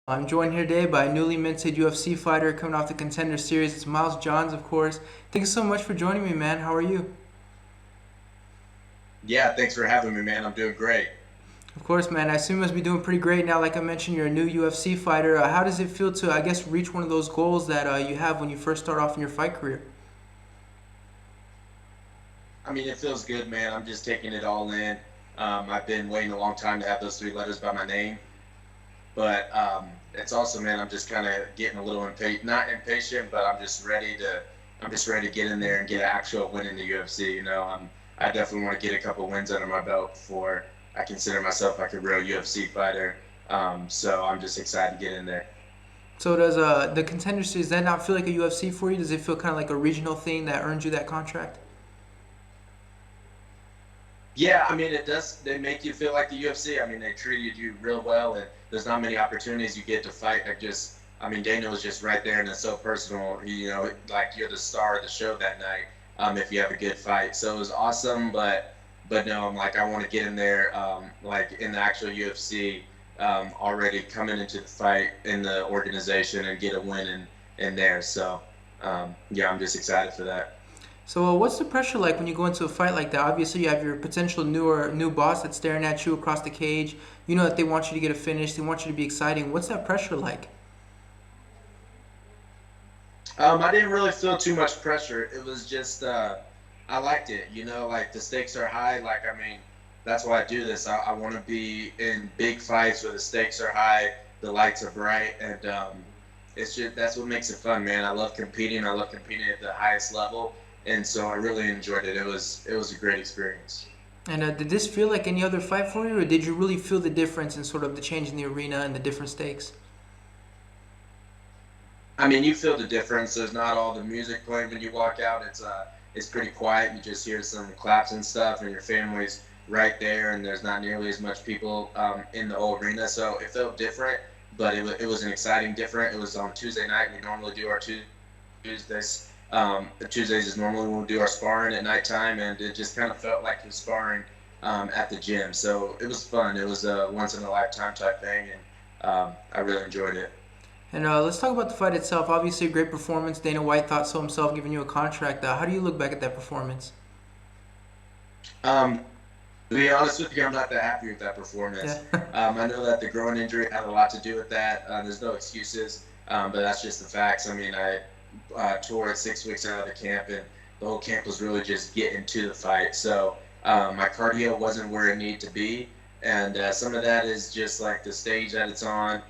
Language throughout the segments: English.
I'm joined here today by a newly minted UFC fighter coming off the Contender Series. It's Miles Johns, of course. Thank you so much for joining me, man. How are you? Yeah, thanks for having me, man. I'm doing great. Of course, man. I assume you must be doing pretty great now. Like I mentioned, you're a new UFC fighter. How does it feel to, I guess, reach one of those goals that you have when you first start off in your fight career? I mean, it feels good, man. I'm just taking it all in. I've been waiting a long time to have those three letters by my name, but it's also, man, I'm just kind of getting a little impatient. Not impatient, but I'm just ready to. I'm just ready to get in there and get an actual win in the UFC. I definitely want to get a couple wins under my belt before I consider myself like a real UFC fighter. So I'm just excited to get in there. So does the Contender Series, does that not feel like a UFC for you? Does it feel kind of like a regional thing that earned you that contract? Yeah, I mean, it does. They make you feel like the UFC. I mean, they treated you real well, and there's not many opportunities you get to fight. I mean, Daniel was just right there, and it's so personal. Like you're the star of the show that night. If you have a good fight, so it was awesome. But no, I'm like, I want to get in there, like in the actual UFC, already coming into the fight in the organization and get a win in there. So, yeah, I'm just excited for that. So what's the pressure like when you go into a fight like that? Obviously, you have your potential new boss that's staring at you across the cage. You know that they want you to get a finish. They want you to be exciting. What's that pressure like? I didn't really feel too much pressure. It was just I liked it. Like the stakes are high. Like I mean, that's why I do this. I want to be in big fights where the stakes are high, the lights are bright, and it's just that's what makes it fun, man. I love competing. I love competing at the highest level, and so I really enjoyed it. It was a great experience. And did this feel like any other fight for you, or did you really feel the difference in sort of the change in the arena and the different stakes? I mean, you feel the difference. There's not all the music playing when you walk out. It's pretty quiet. You just hear some claps and stuff, and your family's right there, and there's not nearly as much people in the whole arena. So it felt different, but it was an exciting different. It was on Tuesday night. We normally do our Tuesdays. Tuesdays is normally when we do our sparring at nighttime, and it just kind of felt like you're sparring at the gym. So it was fun. It was a once in a lifetime type thing, and I really enjoyed it. And let's talk about the fight itself. Obviously, a great performance. Dana White thought so himself, giving you a contract. How do you look back at that performance? Um, To be honest with you, I'm not that happy with that performance. Yeah. I know that the groin injury had a lot to do with that. There's no excuses, but that's just the facts. I mean, I tore it 6 weeks out of the camp, and the whole camp was really just getting to the fight. So my cardio wasn't where it needed to be, and some of that is just like the stage that it's on.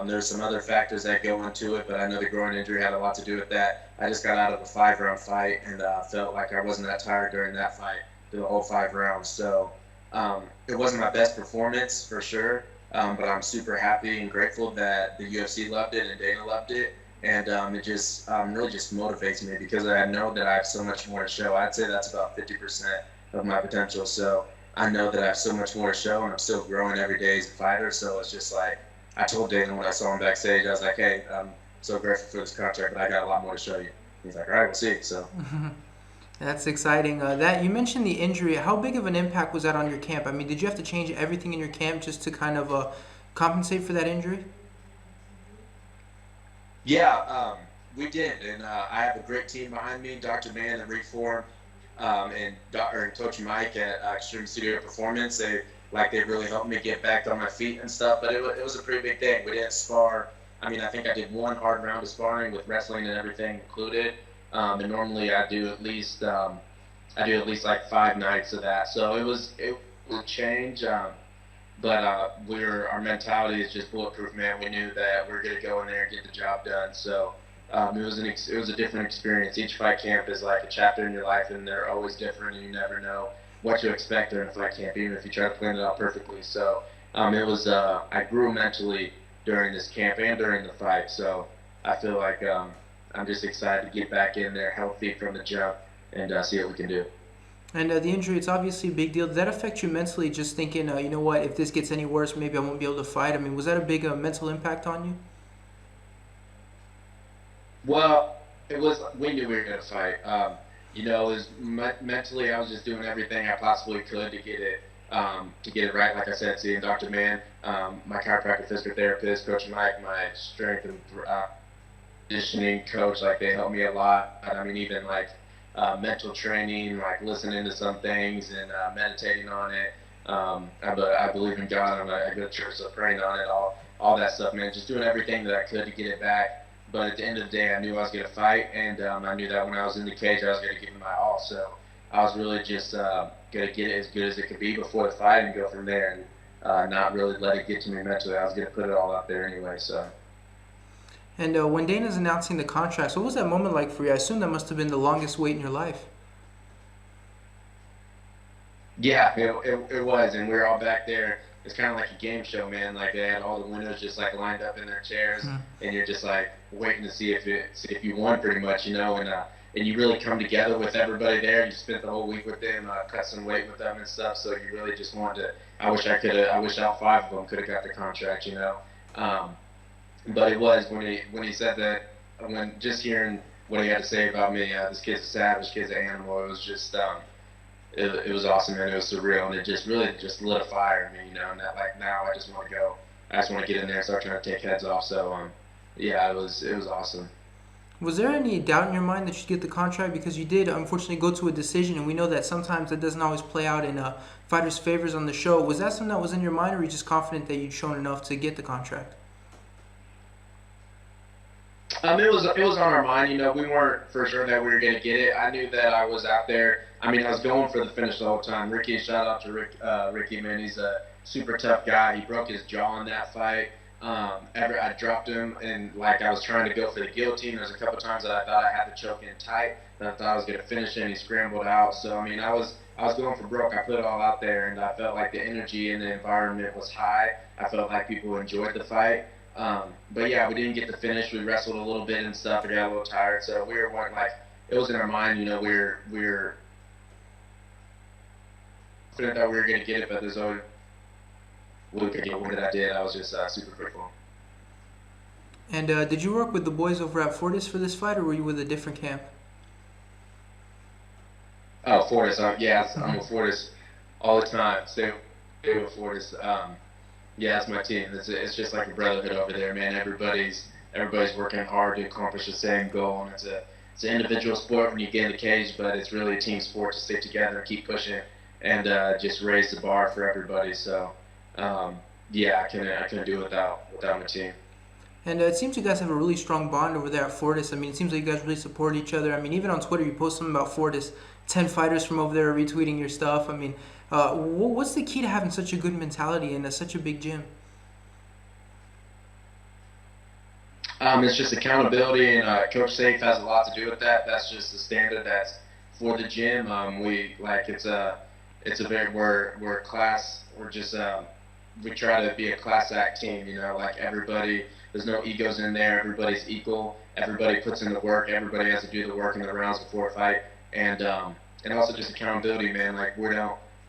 There's some other factors that go into it, but I know the groin injury had a lot to do with that. I just got out of a 5-round fight and felt like I wasn't that tired during that fight, through the whole 5 rounds. So it wasn't my best performance for sure, but I'm super happy and grateful that the UFC loved it and Dana loved it, and it just really just motivates me because I know that I have so much more to show. I'd say that's about 50% of my potential. So I know that I have so much more to show, and I'm still growing every day as a fighter. So it's just like I told Dana when I saw him backstage, I was like, "Hey, I'm so grateful for this contract, but I got a lot more to show you." He's like, "All right, we'll see." So. That's exciting. That you mentioned the injury. How big of an impact was that on your camp? I mean, did you have to change everything in your camp just to kind of compensate for that injury? Yeah, we did, and I have a great team behind me. Dr. Mann and Reform, and Coach Mike at Extreme Studio Performance. They really helped me get back on my feet and stuff. But it was a pretty big thing. We didn't spar. I mean, I think I did one hard round of sparring with wrestling and everything included. And normally I do at least like 5 nights of that. So it was a change. But our mentality is just bulletproof, man. We knew that we were gonna go in there and get the job done. So it was a different experience. Each fight camp is like a chapter in your life, and they're always different, and you never know what to expect during a fight camp, even if you try to plan it out perfectly. So I grew mentally during this camp and during the fight. So I feel like I'm just excited to get back in there healthy from the jump and see what we can do. And the injury, it's obviously a big deal. Did that affect you mentally, just thinking, you know what, if this gets any worse, maybe I won't be able to fight? I mean, was that a big mental impact on you? Well, it was. We knew we were gonna fight. It was mentally. I was just doing everything I possibly could to get it to get it right. Like I said, seeing Dr. Mann, my chiropractor, physical therapist, Coach Mike, my strength and conditioning coach, like they helped me a lot. I mean, even like mental training, like listening to some things and meditating on it. I believe in God. I go to church, so praying on it, all that stuff, man. Just doing everything that I could to get it back. But at the end of the day, I knew I was going to fight, and I knew that when I was in the cage, I was going to give it my all. So I was really just going to get it as good as it could be before the fight and go from there, and not really let it get to me mentally. I was going to put it all out there anyway. So. And when Dana's announcing the contracts, what was that moment like for you? I assume that must have been the longest wait in your life. Yeah, it was, and we were all back there. It's kind of like a game show, man. Like they had all the winners just like lined up in their chairs, and you're just like waiting to see if you won, pretty much, and you really come together with everybody there. You spent the whole week with them, cut some weight with them and stuff. So you really just wanted to. I wish all 5 of them could have got the contract. But it was when he said that, when just hearing what he had to say about me, this kid's a savage, kid's an animal. It was just it was awesome, man. It was surreal, and it just really just lit a fire in me, And that, like, now I just want to go. I just want to get in there and start trying to take heads off. So yeah, it was awesome. Was there any doubt in your mind that you'd get the contract? Because you did, unfortunately, go to a decision, and we know that sometimes that doesn't always play out in fighters' favors on the show. Was that something that was in your mind, or were you just confident that you'd shown enough to get the contract? It was on our mind. We weren't for sure that we were going to get it. I knew that I was out there. I mean, I was going for the finish the whole time. Ricky, shout out to Ricky, man. He's a super tough guy. He broke his jaw in that fight. I dropped him, and like I was trying to go for the guillotine. There's a couple times that I thought I had the choke in tight, and I thought I was going to finish it, and he scrambled out. So I mean, I was going for broke. I put it all out there, and I felt like the energy in the environment was high. I felt like people enjoyed the fight. But yeah, we didn't get the finish. We wrestled a little bit and stuff. We got a little tired, so we were like, it was in our mind. We were confident that we were going to get it, but there's always we could get one that I did. I was just super grateful. And did you work with the boys over at Fortis for this fight, or were you with a different camp? Oh, Fortis. Yeah, I'm with Fortis all the time. Stay with Fortis. Yeah, it's my team. It's just like a brotherhood over there, man. Everybody's working hard to accomplish the same goal, and it's an individual sport when you get in the cage, but it's really a team sport to stick together and keep pushing and just raise the bar for everybody. So, yeah, I couldn't do it without my team. And it seems you guys have a really strong bond over there at Fortis. I mean, it seems like you guys really support each other. I mean, even on Twitter, you post something about Fortis. 10 fighters from over there are retweeting your stuff. I mean, what's the key to having such a good mentality in such a big gym? It's just accountability, and Coach Safe has a lot to do with that. That's just the standard that's for the gym. We're a class. We try to be a class act team. Like everybody. There's no egos in there. Everybody's equal. Everybody puts in the work. Everybody has to do the work in the rounds before a fight, and also just accountability, man. Like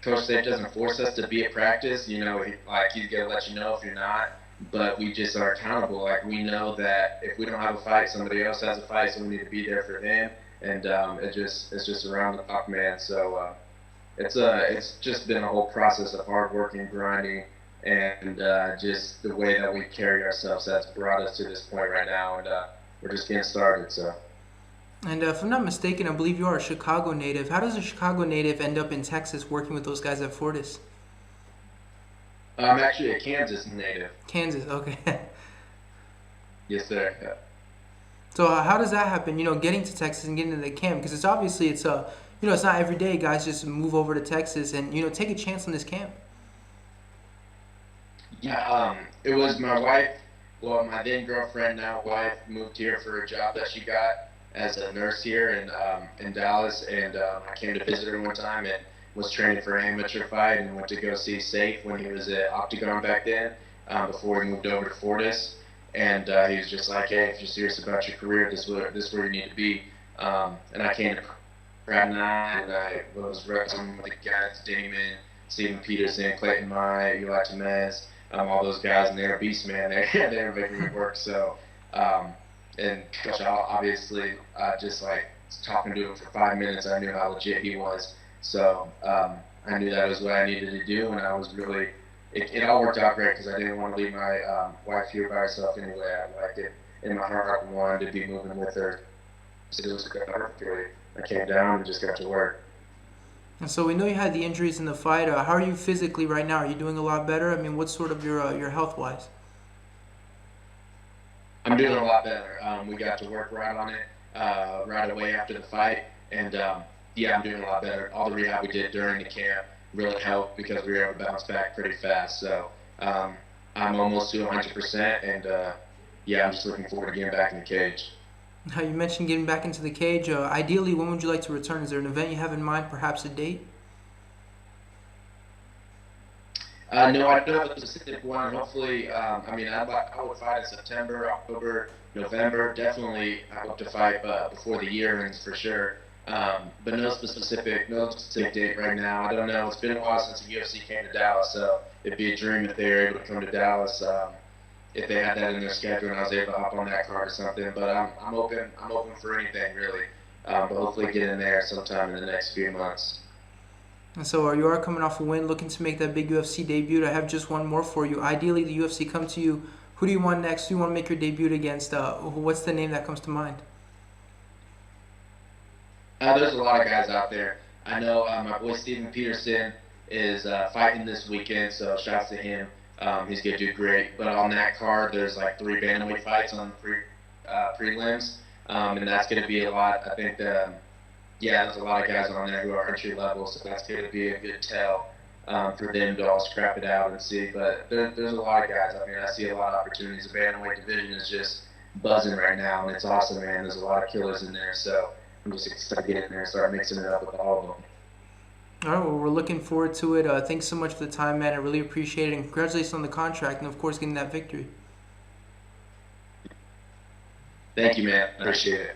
Coach Safe doesn't force us to be at practice. He's gonna let you know if you're not. But we just are accountable. Like we know that if we don't have a fight, somebody else has a fight, so we need to be there for them. And it's just around the clock, man. So it's just been a whole process of hard working, grinding, and just the way that we carry ourselves that's brought us to this point right now. And we're just getting started. So. And if I'm not mistaken, I believe you are a Chicago native. How does a Chicago native end up in Texas working with those guys at Fortis? I'm actually a Kansas native. Kansas, okay. Yes, sir. Yeah. So how does that happen? Getting to Texas and getting into the camp, because it's obviously it's not every day guys just move over to Texas and take a chance on this camp. Yeah, it was my wife. Well, my then girlfriend, now wife, moved here for a job that she got as a nurse here in Dallas, and I came to visit her one time and was training for an amateur fight and went to go see Safe when he was at Octagon back then, before he moved over to Fortis. And he was just like, hey, if you're serious about your career, this is where you need to be. And I came to Pratt and I was wrestling with the guys, Damon, Steven Peterson, Clayton Mai, Eli Temez, all those guys, and they're beasts, man. They're making me work. So, and Coach, obviously, just like talking to him for 5 minutes, I knew how legit he was. So I knew that was what I needed to do, and I was really it all worked out great because I didn't want to leave my wife here by herself anyway. I liked it in my heart. I wanted to be moving with her. So it was a good period. I came down and just got to work. And so we know you had the injuries in the fight. How are you physically right now? Are you doing a lot better? I mean, what's sort of your health wise? I'm doing a lot better. We got to work right on it right away after the fight, and yeah, I'm doing a lot better. All the rehab we did during the camp really helped because we were able to bounce back pretty fast. So I'm almost to 100%, and yeah, I'm just looking forward to getting back in the cage. Now, you mentioned getting back into the cage. Ideally, when would you like to return? Is there an event you have in mind, perhaps a date? No, I don't have a specific one. Hopefully, I mean, I would fight in September, October, November. Definitely, I hope to fight before the year ends for sure. But no specific date right now. I don't know. It's been a while since the UFC came to Dallas, so it'd be a dream if they were able to come to Dallas. If they had that in their schedule and I was able to hop on that card or something. But I'm open. I'm open for anything really. But hopefully, get in there sometime in the next few months. And so you are coming off a win, looking to make that big UFC debut. I have just one more for you. Ideally, the UFC come to you. Who do you want next? Who do you want to make your debut against? What's the name that comes to mind? There's a lot of guys out there. I know my boy Steven Peterson is fighting this weekend, so shouts to him. He's going to do great. But on that card, there's like 3 bantamweight fights on prelims, and that's going to be a lot. I think yeah, there's a lot of guys on there who are entry level, so that's going to be a good tell for them to all scrap it out and see. But there's a lot of guys. I mean, I see a lot of opportunities. The bantamweight division is just buzzing right now, and it's awesome, man. There's a lot of killers in there, so I'm just excited to get in there and start mixing it up with all of them. All right, well, we're looking forward to it. Thanks so much for the time, man. I really appreciate it. And congratulations on the contract and, of course, getting that victory. Thank you, man. I appreciate it.